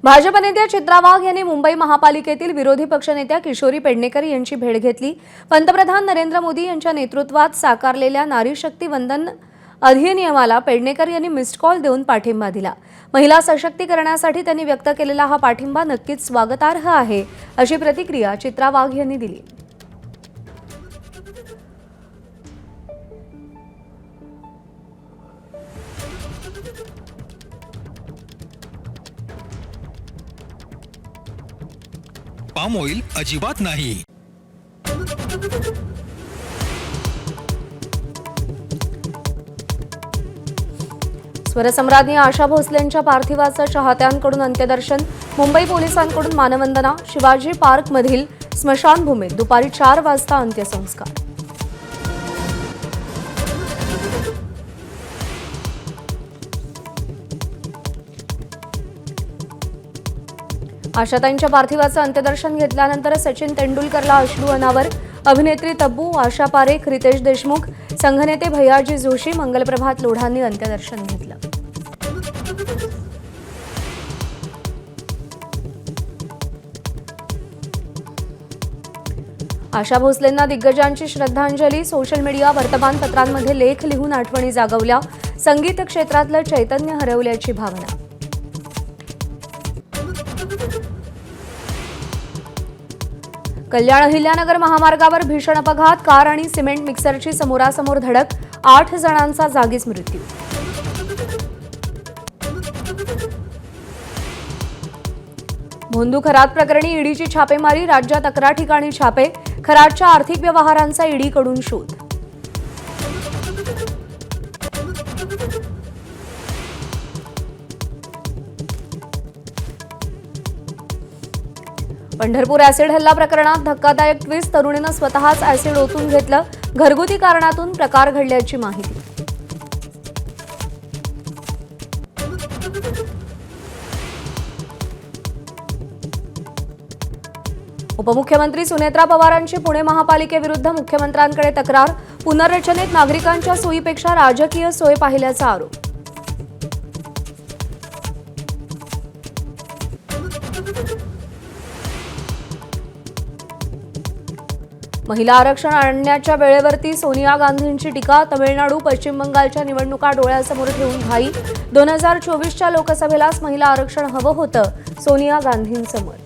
भाजप नेत्या चित्रा वाघ यांनी मुंबई महापालिकेतील विरोधी पक्षनेत्या किशोरी पेडणेकर यांची भेट घेतली। पंतप्रधान नरेंद्र मोदी यांच्या नेतृत्वात साकारलेल्या नारी शक्ती वंदन अधिनियमाला पेडणेकर यांनी मिस्ड कॉल देऊन पाठिंबा दिला। महिला सशक्तीकरणासाठी त्यांनी व्यक्त केलेला हा पाठिंबा नक्कीच स्वागतार्ह आहे, अशी प्रतिक्रिया चित्रा वाघ यांनी दिली। पाम ऑइल अजिबात नाही। स्वरसम्राज्ञी आशा भोसलेंच्या पार्थिवाचं चाहत्यांकडून अंत्यदर्शन। मुंबई पोलिसांकडून मानवंदना। शिवाजी पार्कमधील स्मशानभूमीत दुपारी 4 वाजता अंत्यसंस्कार। आशाताईंच्या पार्थिवाचं अंत्यदर्शन घेतल्यानंतर सचिन तेंडुलकरला अश्रू अनावर। अभिनेत्री तब्बू, आशा पारेख, रितेश देशमुख, संघनेते भैयाजी जोशी, मंगलप्रभात लोढांनी अंत्यदर्शन घेतलं। आशा भोसलेंना दिग्गजांची श्रद्धांजली। सोशल मीडिया, वर्तमानपत्रांमध्ये लेख लिहून आठवणी जागवल्या। संगीत क्षेत्रातलं चैतन्य हरवल्याची भावना। कल्याण अहिल्यानगर महामार्गावर भीषण अपघात। कार आणि सिमेंट मिक्सरची समोरासमोर धडक। 8 जणांचा जागीच मृत्यू। भोंदू खरात प्रकरणी ईडीची छापेमारी। राज्यात 11 ठिकाणी छापे। खरातच्या आर्थिक व्यवहारांचा ईडीकडून शोध। पंढरपूर ऍसिड हल्ला प्रकरणात धक्कादायक ट्विस्ट। तरुणीनं स्वतःच ऍसिड ओतून घेतलं। घरगुती कारणातून प्रकार घडल्याची माहिती। उपमुख्यमंत्री सुनेत्रा पवारांची पुणे महापालिकेविरुद्ध मुख्यमंत्र्यांकडे तक्रार। पुनर्रचनेत नागरिकांच्या सोयीपेक्षा राजकीय सोय पाहिल्याचा आरोप। महिला आरक्षण आणण्याच्या वेळेवरती सोनिया गांधींची टीका। तमिळनाडू, पश्चिम बंगालच्या निवडणुका डोळ्यासमोर ठेवून घाई। 2024च्या लोकसभेलाच महिला आरक्षण हवं होतं, सोनिया गांधींचं मत।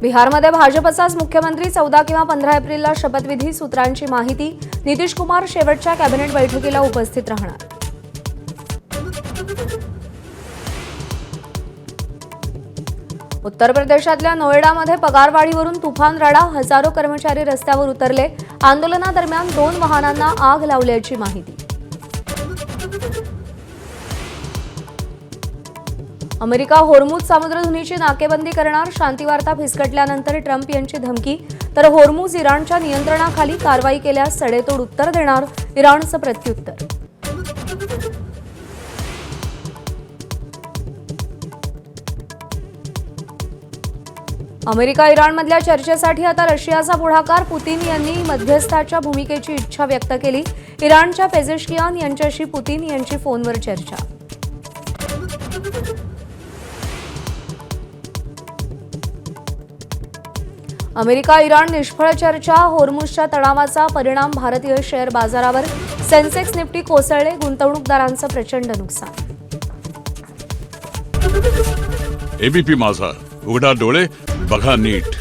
बिहारमध्ये भाजपचाच मुख्यमंत्री। 14 किंवा 15 एप्रिलला शपथविधी। सूत्रांची माहिती, नितीश कुमार शेवटच्या कॅबिनेट बैठकीला उपस्थित राहणार। उत्तर प्रदेशातल्या नोएडामध्ये पगारवाढीवरून तुफान रडा। हजारो कर्मचारी रस्त्यावर उतरले। आंदोलनादरम्यान 2 वाहनांना आग लावल्याची माहिती। अमेरिका होर्मुझ सामुद्रधुनीची नाकेबंदी करणार। शांतीवार्ता फिसकटल्यानंतर ट्रम्प यांची धमकी। तर होर्मुझ इराणच्या नियंत्रणाखाली कारवाई केल्यास सडेतोड उत्तर देणार, इराणचं प्रत्युत्तर। अमेरिका इराणमधल्या चर्चेसाठी आता रशियाचा पुढाकार। पुतीन यांनी मध्यस्थाच्या भूमिकेची इच्छा व्यक्त केली। इराणच्या पेझेशकियान यांच्याशी पुतीन यांची फोनवर चर्चा। अमेरिका इराण निष्फळ चर्चा। होर्मुझच्या तणावाचा परिणाम भारतीय शेअर बाजारावर। सेन्सेक्स निफ्टी कोसळले। गुंतवणूकदारांचं प्रचंड नुकसान। एबीपी माझा, उघडा डोळे बघा नीट।